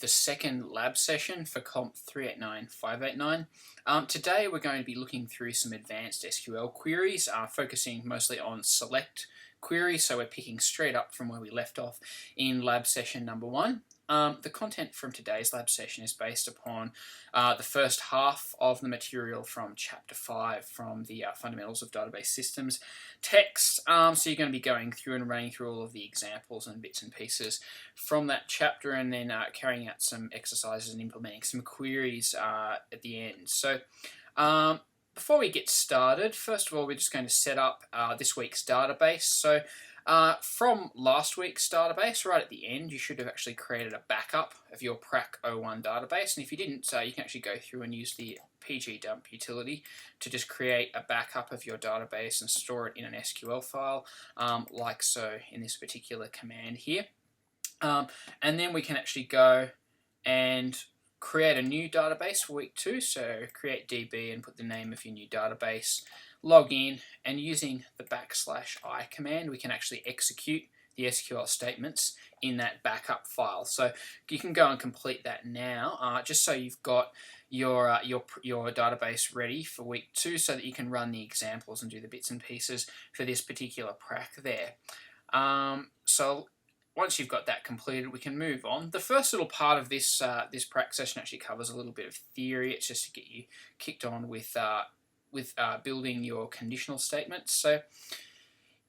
the second lab session for COMP389 589. Today we're going to be looking through some advanced SQL queries, focusing mostly on select queries, so we're picking straight up from where we left off in lab session number 1. The content from today's lab session is based upon the first half of the material from Chapter 5 from the Fundamentals of Database Systems text. So you're going to be going through and running through all of the examples and bits and pieces from that chapter, and then carrying out some exercises and implementing some queries at the end. So before we get started, first of all, we're just going to set up this week's database. So from last week's database, right at the end, you should have actually created a backup of your prac01 database. And if you didn't, you can actually go through and use the pgdump utility to just create a backup of your database and store it in an SQL file, like so in this particular command here. And then we can actually go and create a new database for week 2. So create DB and put the name of your new database, log in, and using the /i command, we can actually execute the SQL statements in that backup file. So you can go and complete that now, just so you've got your database ready for week 2, so that you can run the examples and do the bits and pieces for this particular prac there. So once you've got that completed, we can move on. The first little part of this this prac session actually covers a little bit of theory. It's just to get you kicked on with building your conditional statements. So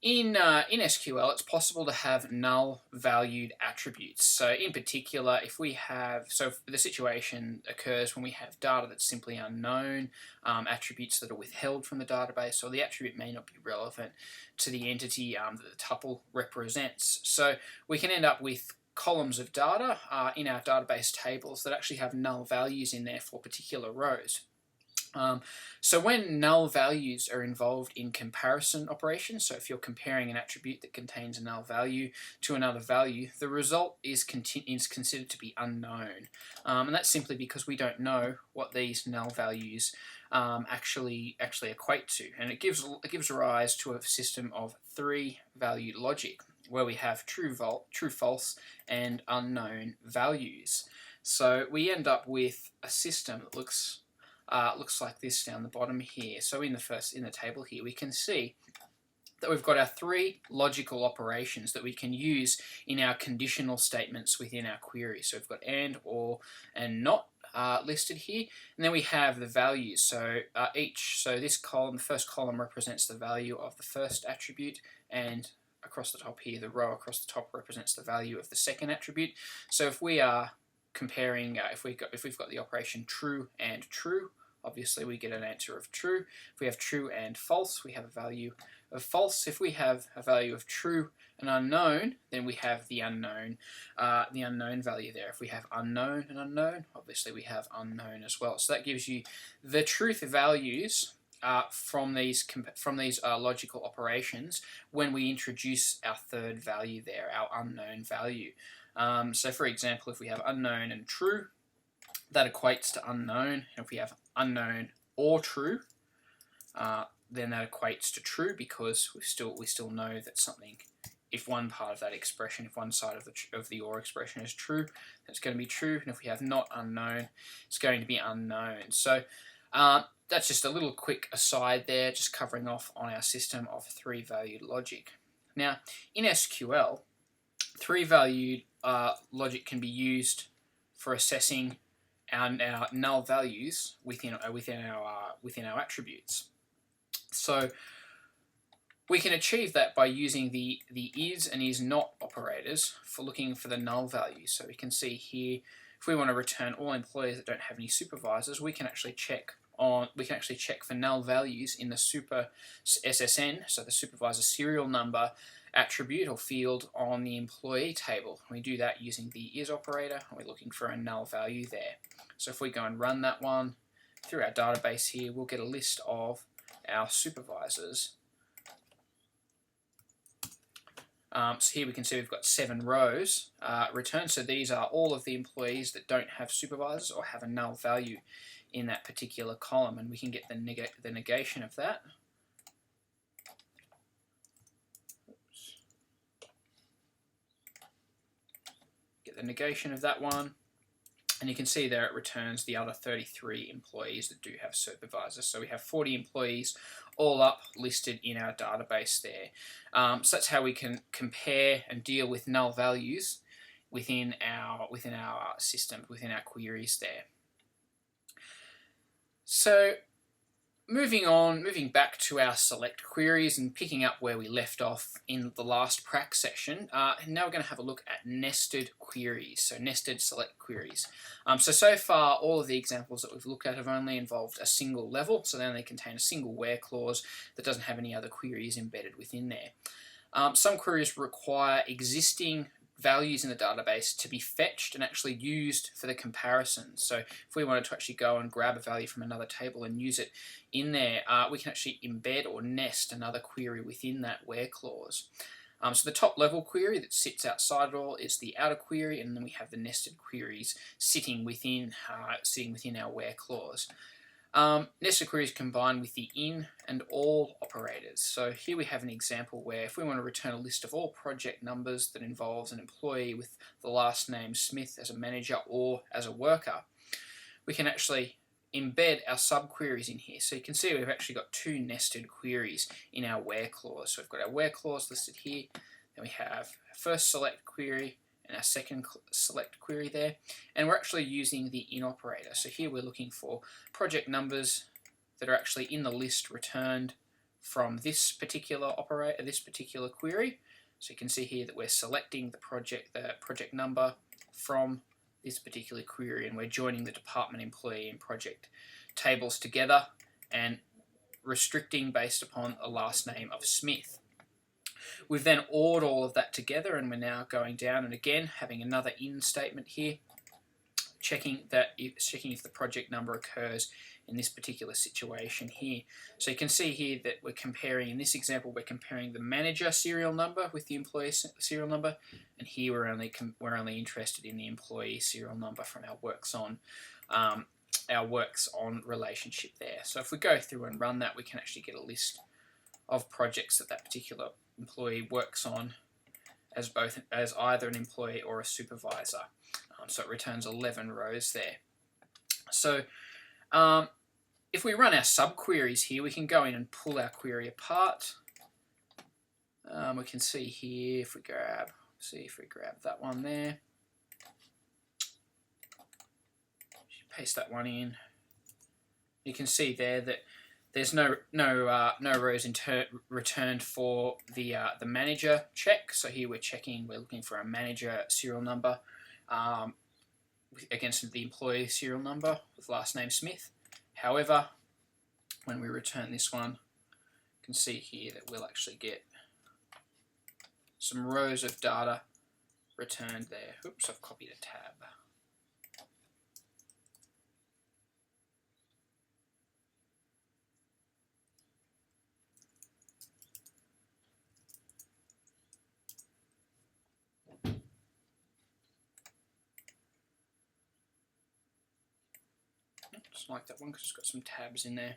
in SQL, it's possible to have null-valued attributes. So in particular, if the situation occurs when we have data that's simply unknown, attributes that are withheld from the database, or the attribute may not be relevant to the entity that the tuple represents. So we can end up with columns of data in our database tables that actually have null values in there for particular rows. So when null values are involved in comparison operations, so if you're comparing an attribute that contains a null value to another value, the result is considered to be unknown. And that's simply because we don't know what these null values actually equate to. And it gives rise to a system of 3-valued logic, where we have true, false, and unknown values. So we end up with a system that looks like this down the bottom here. So in the table here, we can see that we've got our 3 logical operations that we can use in our conditional statements within our query. So we've got and, or, and not listed here, and then we have the values. So this column, the first column, represents the value of the first attribute, and across the top here, the row across the top represents the value of the second attribute. So if we are comparing, if we've got the operation true and true, obviously we get an answer of true. If we have true and false, we have a value of false. If we have a value of true and unknown, then we have the unknown value there. If we have unknown and unknown, obviously we have unknown as well. So that gives you the truth values from these logical operations when we introduce our third value there, our unknown value. So for example, if we have unknown and true, that equates to unknown. And if we have unknown or true, then that equates to true, because we still know that something, if one part of that expression, if one side of the or expression is true, that's going to be true. And if we have not unknown, it's going to be unknown. So that's just a little quick aside there, just covering off on our system of 3-valued logic. Now, in SQL, 3-valued logic can be used for assessing our null values within our attributes. So we can achieve that by using the is and is not operators for looking for the null values. So we can see here, if we want to return all employees that don't have any supervisors, we can actually check for null values in the super SSN, so the supervisor serial number attribute or field on the employee table. We do that using the is operator, and we're looking for a null value there. So if we go and run that one through our database here, we'll get a list of our supervisors. So here we can see we've got 7 rows returned. So these are all of the employees that don't have supervisors or have a null value in that particular column, and we can get the negation of that. Get the negation of that one, And you can see there it returns the other 33 employees that do have supervisors. So we have 40 employees all up listed in our database there. So that's how we can compare and deal with null values within our systems, within our queries there. So moving back to our select queries and picking up where we left off in the last prac session, now we're going to have a look at nested queries, so nested select queries. So far, all of the examples that we've looked at have only involved a single level, so they only contain a single where clause that doesn't have any other queries embedded within there. Some queries require existing values in the database to be fetched and actually used for the comparison. So if we wanted to actually go and grab a value from another table and use it in there, we can actually embed or nest another query within that where clause. So the top level query that sits outside it all is the outer query, and then we have the nested queries sitting within our where clause. Nested queries combine with the in and all operators. So here we have an example where if we want to return a list of all project numbers that involves an employee with the last name Smith as a manager or as a worker, we can actually embed our subqueries in here. So you can see we've actually got two nested queries in our where clause. So we've got our where clause listed here, then we have our first select query and our second select query there, and we're actually using the in operator. So here we're looking for project numbers that are actually in the list returned from this particular operator, this particular query. So you can see here that we're selecting the project number from this particular query, and we're joining the department, employee, and project tables together and restricting based upon a last name of Smith. We've then ORed all of that together, and we're now going down and again having another in statement here, checking if the project number occurs in this particular situation here. So you can see here that we're comparing, in this example, we're comparing the manager serial number with the employee serial number, and here we're only interested in the employee serial number from our works on relationship there. So if we go through and run that, we can actually get a list of projects that particular employee works on as either an employee or a supervisor. So it returns 11 rows there. So if we run our subqueries here, we can go in and pull our query apart. We can see here if we grab that one there, paste that one in. You can see there that there's no rows returned for the manager check. So here we're looking for a manager serial number against the employee serial number with last name Smith. However, when we return this one, you can see here that we'll actually get some rows of data returned there. Oops, I've copied a tab. Just like that one because it's got some tabs in there.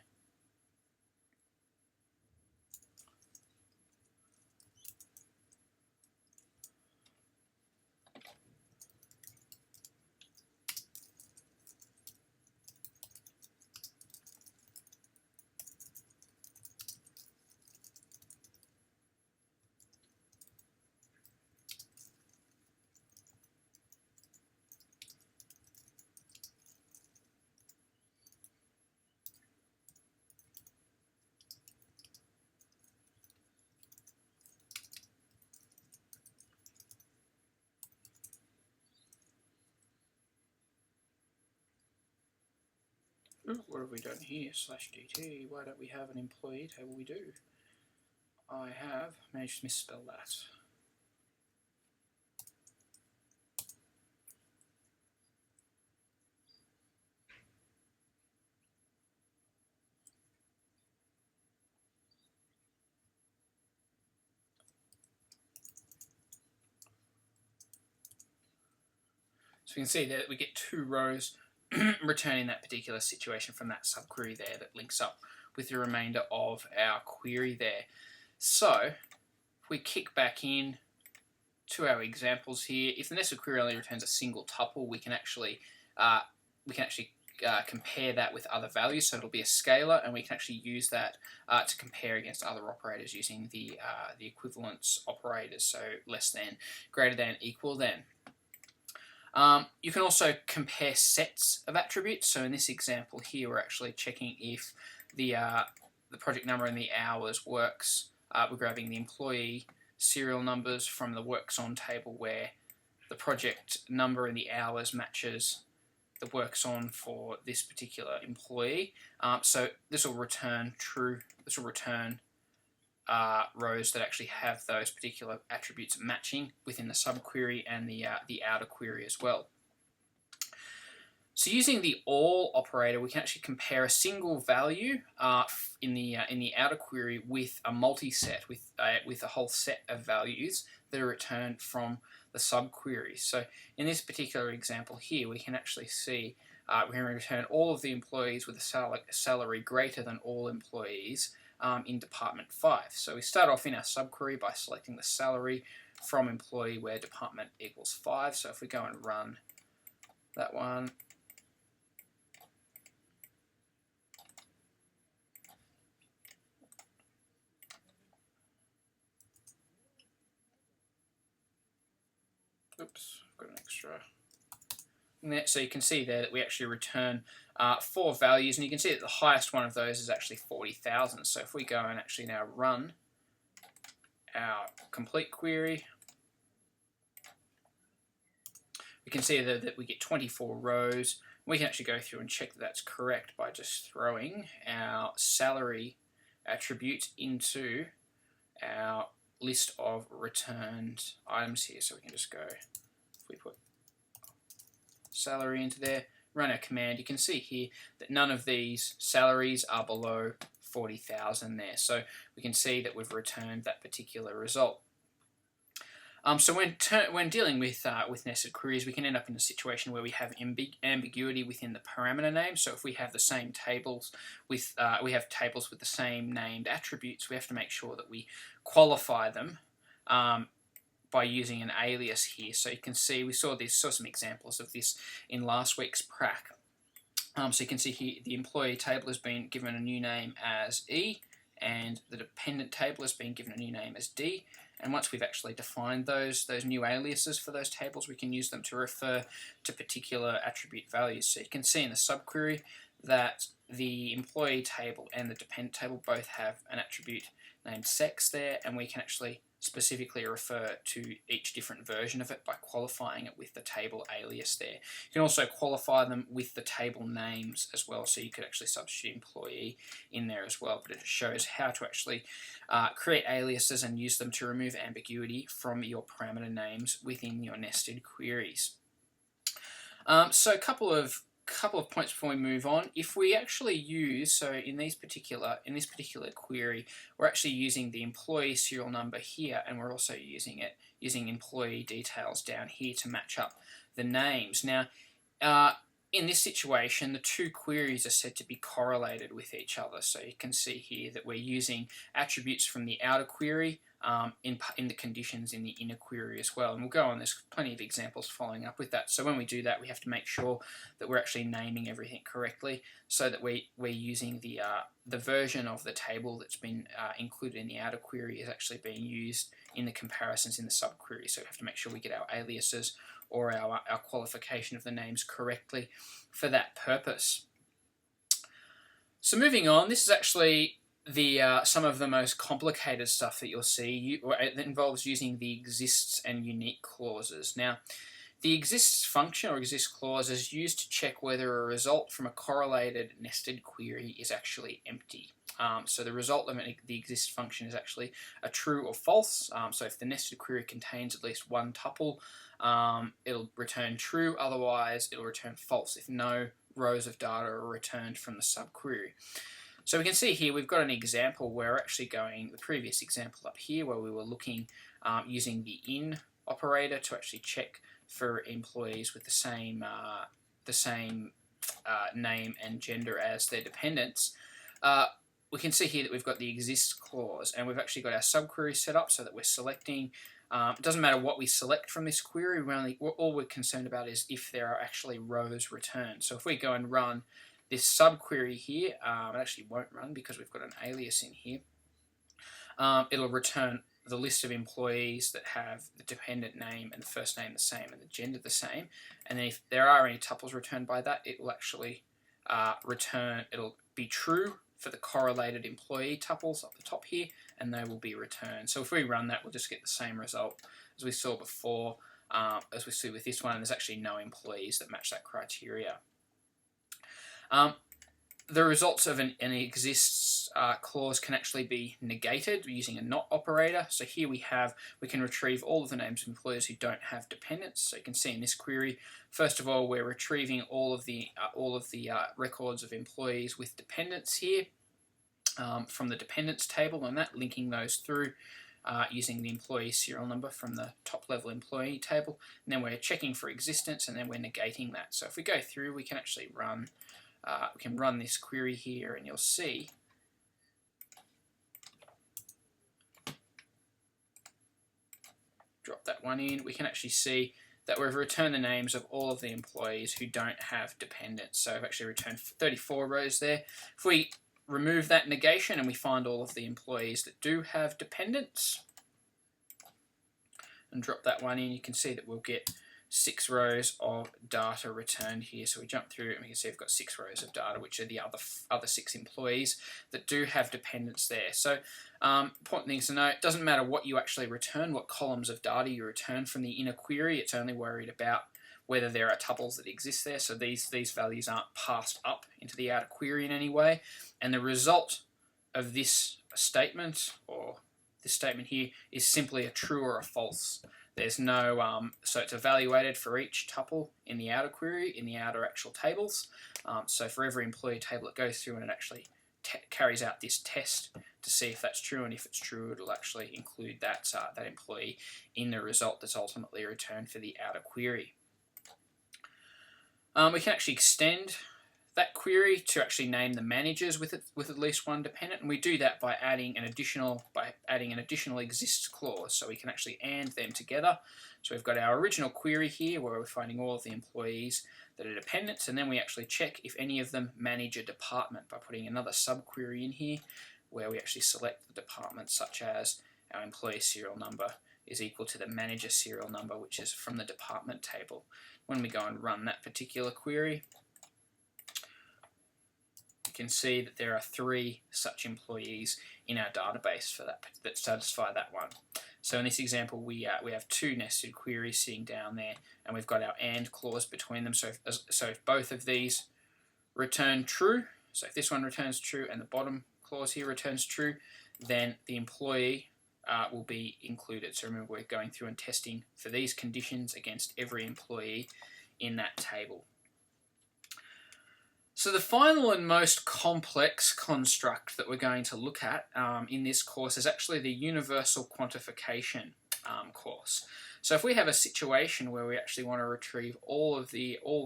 What have we done here? /dt. Why don't we have an employee table? We do. I have managed to misspell that. So you can see that we get two rows returning that particular situation from that subquery there that links up with the remainder of our query there. So if we kick back in to our examples here, if the nested query only returns a single tuple, we can actually we can actually compare that with other values, so it'll be a scalar, and we can actually use that to compare against other operators using the equivalence operators, so less than, greater than, equal than. You can also compare sets of attributes. So in this example here, we're actually checking if the project number and the hours works. We're grabbing the employee serial numbers from the works on table, where the project number and the hours matches the works on for this particular employee. So this will return true. This will return rows that actually have those particular attributes matching within the subquery and the outer query as well. So using the all operator, we can actually compare a single value in the outer query with a multi-set, with a whole set of values that are returned from the subquery. So in this particular example here, we can actually see we're going to return all of the employees with a salary greater than all employees in department 5. So we start off in our subquery by selecting the salary from employee where department equals 5. So if we go and run that one, oops, got an extra. So you can see there that we actually return 4 values, and you can see that the highest one of those is actually 40,000. So if we go and actually now run our complete query, we can see that we get 24 rows. We can actually go through and check that that's correct by just throwing our salary attribute into our list of returned items here. So we can just go, if we put salary into there, run our command, you can see here that none of these salaries are below 40,000 there. So we can see that we've returned that particular result. So when dealing with nested queries, we can end up in a situation where we have ambiguity within the parameter name. So if we have the same tables with tables with the same named attributes, we have to make sure that we qualify them by using an alias here. So you can see we saw some examples of this in last week's prac. So you can see here the employee table has been given a new name as E, and the dependent table has been given a new name as D. And once we've actually defined those new aliases for those tables, we can use them to refer to particular attribute values. So you can see in the subquery that the employee table and the dependent table both have an attribute named sex there, and we can actually specifically refer to each different version of it by qualifying it with the table alias there. You can also qualify them with the table names as well, so you could actually substitute employee in there as well, but it shows how to actually create aliases and use them to remove ambiguity from your parameter names within your nested queries. So a couple of points before we move on. If we actually use, so in this particular query, we're actually using the employee serial number here, and we're also using employee details down here to match up the names. Now, in this situation, the two queries are said to be correlated with each other. So you can see here that we're using attributes from the outer query in the conditions in the inner query as well. And we'll go on, there's plenty of examples following up with that. So when we do that, we have to make sure that we're actually naming everything correctly, so that we're using the version of the table that's been included in the outer query is actually being used in the comparisons in the subquery. So we have to make sure we get our aliases or our qualification of the names correctly for that purpose. So moving on, this is actually some of the most complicated stuff that you'll see. That involves using the exists and unique clauses. Now, the exists function or exists clause is used to check whether a result from a correlated nested query is actually empty. So the result of the exists function is actually a true or false. So if the nested query contains at least one tuple, it'll return true, otherwise it'll return false if no rows of data are returned from the subquery. So we can see here we've got an example where we're actually going, the previous example up here where we were looking using the in operator to actually check for employees with the same name and gender as their dependents. We can see here that we've got the exists clause, and we've actually got our subquery set up so that we're selecting It doesn't matter what we select from this query, all we're concerned about is if there are actually rows returned. So if we go and run this subquery here, it actually won't run because we've got an alias in here. It'll return the list of employees that have the dependent name and the first name the same and the gender the same. And then if there are any tuples returned by that, it will actually it'll be true for the correlated employee tuples up the top here, and they will be returned. So if we run that, we'll just get the same result as we saw before, as we see with this one. There's actually no employees that match that criteria. The results of an exists clause can actually be negated using a not operator. So here we can retrieve all of the names of employers who don't have dependents. So you can see in this query, first of all, we're retrieving all of the records of employees with dependents here from the dependents table, and that linking those through using the employee serial number from the top level employee table. And then we're checking for existence, and then we're negating that. So if we go through, we can actually run. We can run this query here, and you'll see drop that one in. We can actually see that we've returned the names of all of the employees who don't have dependents. So I've actually returned 34 rows there. If we remove that negation and we find all of the employees that do have dependents and drop that one in, you can see that we'll get 6 rows of data returned here. So we jump through and we can see we've got 6 rows of data, which are the other 6 employees that do have dependents there. So important things to note, it doesn't matter what you actually return, what columns of data you return from the inner query, it's only worried about whether there are tuples that exist there. So these values aren't passed up into the outer query in any way. And the result of this statement, or this statement here, is simply a true or a false. There's no, so it's evaluated for each tuple in the outer query, in the outer actual tables. So for every employee table it goes through and it actually carries out this test to see if that's true, and if it's true it'll actually include that employee in the result that's ultimately returned for the outer query. We can actually extend that query to actually name the managers with at least one dependent, and we do that by adding an additional exists clause, so we can actually AND them together. So we've got our original query here where we're finding all of the employees that are dependents, and then we actually check if any of them manage a department by putting another subquery in here where we actually select the department, such as our employee serial number is equal to the manager serial number, which is from the department table. When we go and run that particular query, you can see that there are 3 such employees in our database for that satisfy that one. So in this example, we have 2 nested queries sitting down there, and we've got our AND clause between them. So if both of these return true, so if this one returns true and the bottom clause here returns true, then the employee will be included. So remember, we're going through and testing for these conditions against every employee in that table. So the final and most complex construct that we're going to look at in this course is actually the universal quantification course. So if we have a situation where we actually want to retrieve all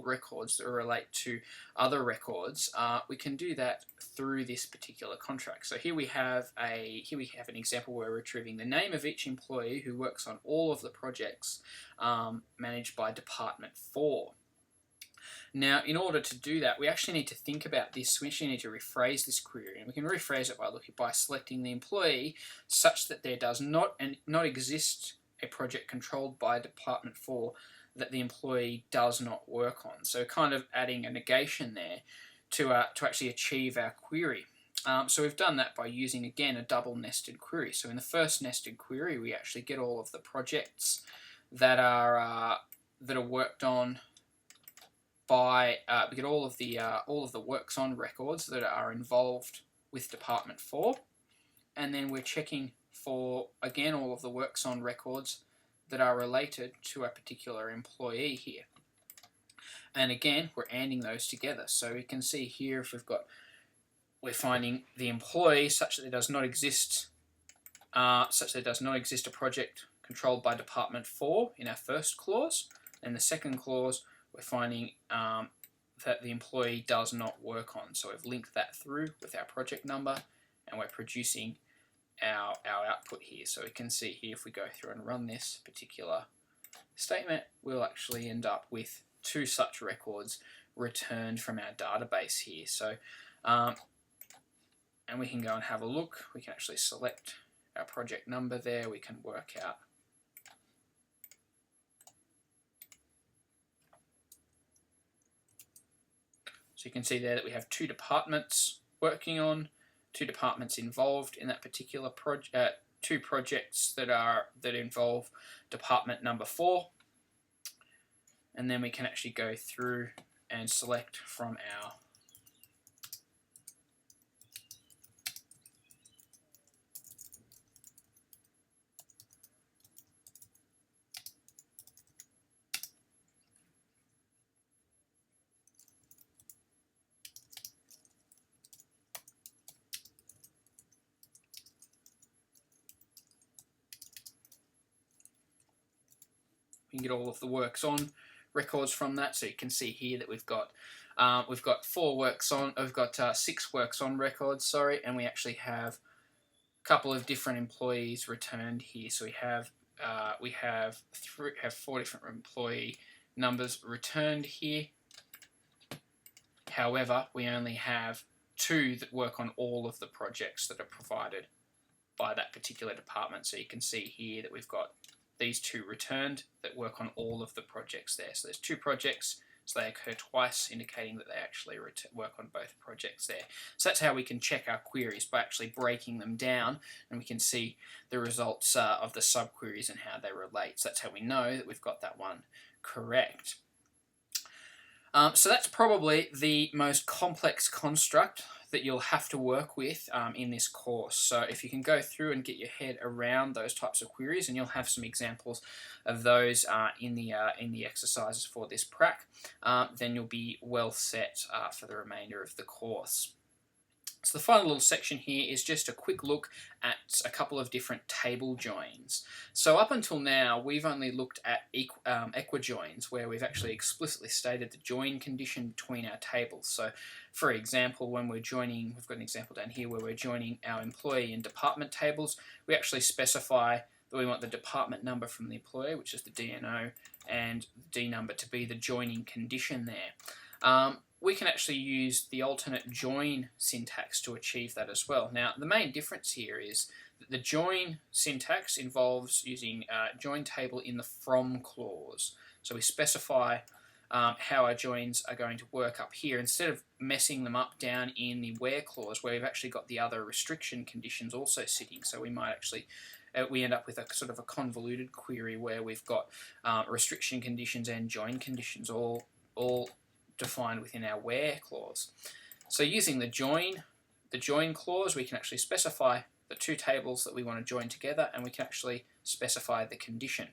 records that relate to other records, we can do that through this particular contract. So here we have an example where we're retrieving the name of each employee who works on all of the projects managed by Department 4. Now, in order to do that, we actually need to think about this. We actually need to rephrase this query, and we can rephrase it by selecting the employee such that there does not exist a project controlled by Department 4 that the employee does not work on. So kind of adding a negation there to actually achieve our query. So we've done that by using, again, a double nested query. So in the first nested query, we actually get all of the projects that are worked on by we get all of the works on records that are involved with Department 4, and then we're checking for, again, all of the works on records that are related to a particular employee here. And again, we're ANDing those together. So we can see here if we're finding the employee such that there does not exist a project controlled by Department 4 in our first clause. And the second clause, we're finding that the employee does not work on. So we've linked that through with our project number, and we're producing our output here. So we can see here, if we go through and run this particular statement, we'll actually end up with 2 such records returned from our database here. So and we can go and have a look. We can actually select our project number there. We can work out so you can see there that we have 2 departments working on, 2 departments involved in that particular project, 2 projects that involve department number 4, and then we can actually go through and select from our we can get all of the works on records from that. So you can see here that we've got 4 works on, we've got 6 works on records, sorry, and we actually have a couple of different employees returned here. So we have 4 different employee numbers returned here. However, we only have 2 that work on all of the projects that are provided by that particular department. So you can see here that we've got these 2 returned that work on all of the projects there. So there's 2 projects, so they occur twice, indicating that they actually work on both projects there. So that's how we can check our queries, by actually breaking them down, and we can see the results of the subqueries and how they relate. So that's how we know that we've got that one correct. So that's probably the most complex construct that you'll have to work with in this course. So if you can go through and get your head around those types of queries, and you'll have some examples of those in the exercises for this prac, then you'll be well set for the remainder of the course. So the final little section here is just a quick look at a couple of different table joins. So up until now, we've only looked at equijoins, where we've actually explicitly stated the join condition between our tables. So for example, when we're joining, we've got an example down here where we're joining our employee and department tables, we actually specify that we want the department number from the employee, which is the DNO, and the D number to be the joining condition there. We can actually use the alternate join syntax to achieve that as well. Now, the main difference here is that the join syntax involves using join table in the from clause. So we specify how our joins are going to work up here, instead of messing them up down in the where clause, where we've actually got the other restriction conditions also sitting. So we might actually we end up with a sort of a convoluted query where we've got restriction conditions and join conditions all defined within our where clause. So using the join clause, we can actually specify the 2 tables that we want to join together, and we can actually specify the condition.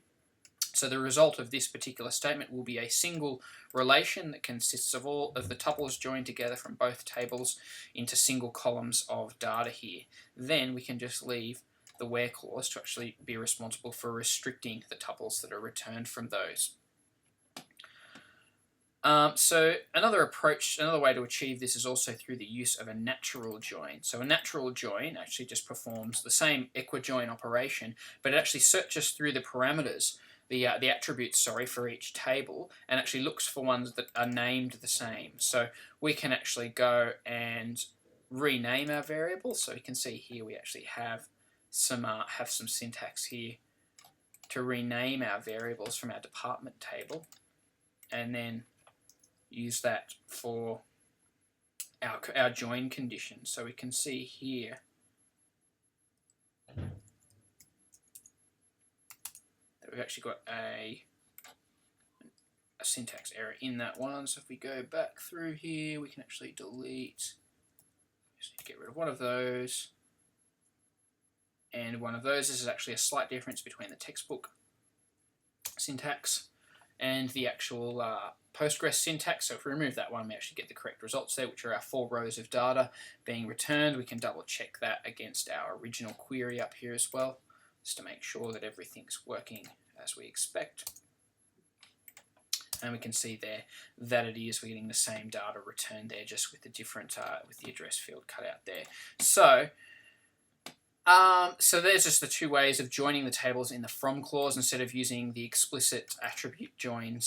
So the result of this particular statement will be a single relation that consists of all of the tuples joined together from both tables into single columns of data here. Then we can just leave the where clause to actually be responsible for restricting the tuples that are returned from those. So another way to achieve this is also through the use of a natural join. So a natural join actually just performs the same equijoin operation, but it actually searches through the parameters, the attributes, sorry, for each table, and actually looks for ones that are named the same. So we can actually go and rename our variables. So you can see here we actually have some syntax here to rename our variables from our department table, and then use that for our join condition. So we can see here that we've actually got a syntax error in that one. So if we go back through here, we can actually delete, just need to get rid of one of those and one of those. This is actually a slight difference between the textbook syntax and the actual Postgres syntax. So if we remove that one, we actually get the correct results there, which are our 4 rows of data being returned. We can double check that against our original query up here as well, just to make sure that everything's working as we expect. And we can see there that it is, we're getting the same data returned there, just with the different with the address field cut out there. So So there's just the two ways of joining the tables in the from clause instead of using the explicit attribute join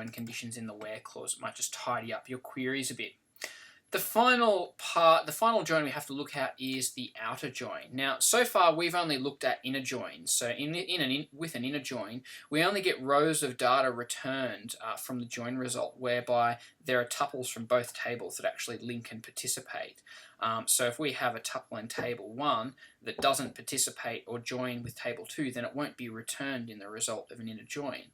conditions in the where clause. It might just tidy up your queries a bit. The final join we have to look at is the outer join. Now, so far we've only looked at inner joins. So with an inner join, we only get rows of data returned from the join result, whereby there are tuples from both tables that actually link and participate. So if we have a tuple in table 1 that doesn't participate or join with table 2, then it won't be returned in the result of an inner join.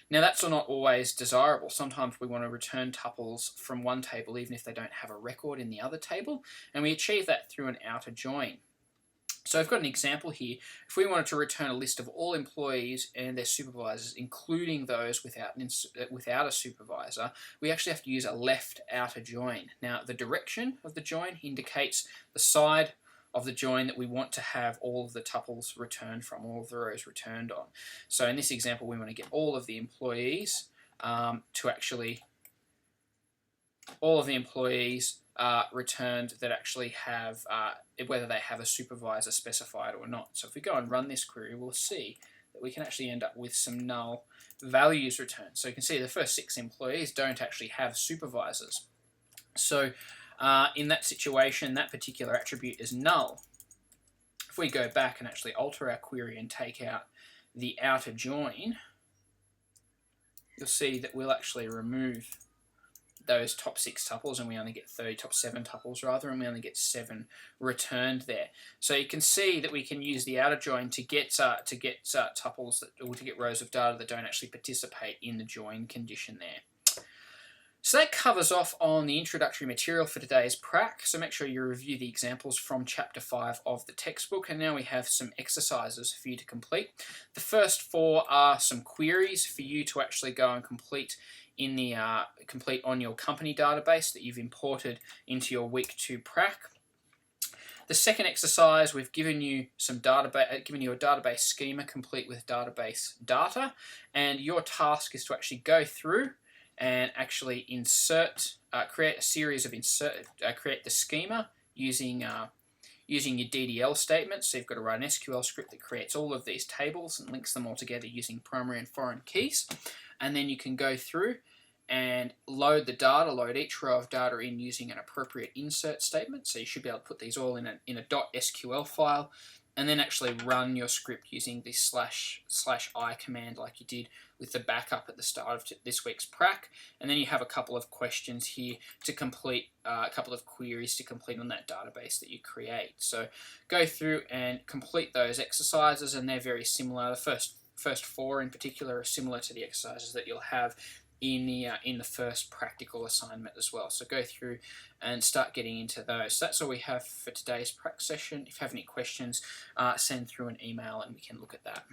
Now that's not always desirable. Sometimes we want to return tuples from one table even if they don't have a record in the other table, and we achieve that through an outer join. So I've got an example here. If we wanted to return a list of all employees and their supervisors, including those without a supervisor, we actually have to use a left outer join. Now the direction of the join indicates the side of the join that we want to have all of the tuples returned from, all of the rows returned on. So in this example, we want to get all of the employees returned that actually have, whether they have a supervisor specified or not. So if we go and run this query, we'll see that we can actually end up with some null values returned. So you can see the first 6 employees don't actually have supervisors. So in that situation, that particular attribute is null. If we go back and actually alter our query and take out the outer join, you'll see that we'll actually remove those top 6 tuples, and we only get top 7 tuples rather, and we only get 7 returned there. So you can see that we can use the outer join to get tuples or to get rows of data that don't actually participate in the join condition there. So that covers off on the introductory material for today's prac. So make sure you review the examples from chapter 5 of the textbook, and now we have some exercises for you to complete. The first 4 are some queries for you to actually go and complete in the complete on your company database that you've imported into your week 2 prac. The second exercise, we've given you a database schema complete with database data, and your task is to actually go through and actually create a series of create the schema using your DDL statements. So you've got to write an SQL script that creates all of these tables and links them all together using primary and foreign keys. And then you can go through and load each row of data in using an appropriate insert statement. So you should be able to put these all in a .sql file, and then actually run your script using this /i command like you did with the backup at the start of this week's prac. And then you have a couple of questions here to complete, a couple of queries to complete on that database that you create. So go through and complete those exercises, and they're very similar. The first 4 in particular are similar to the exercises that you'll have in the first practical assignment as well. So go through and start getting into those. So that's all we have for today's prac session. If you have any questions, send through an email and we can look at that.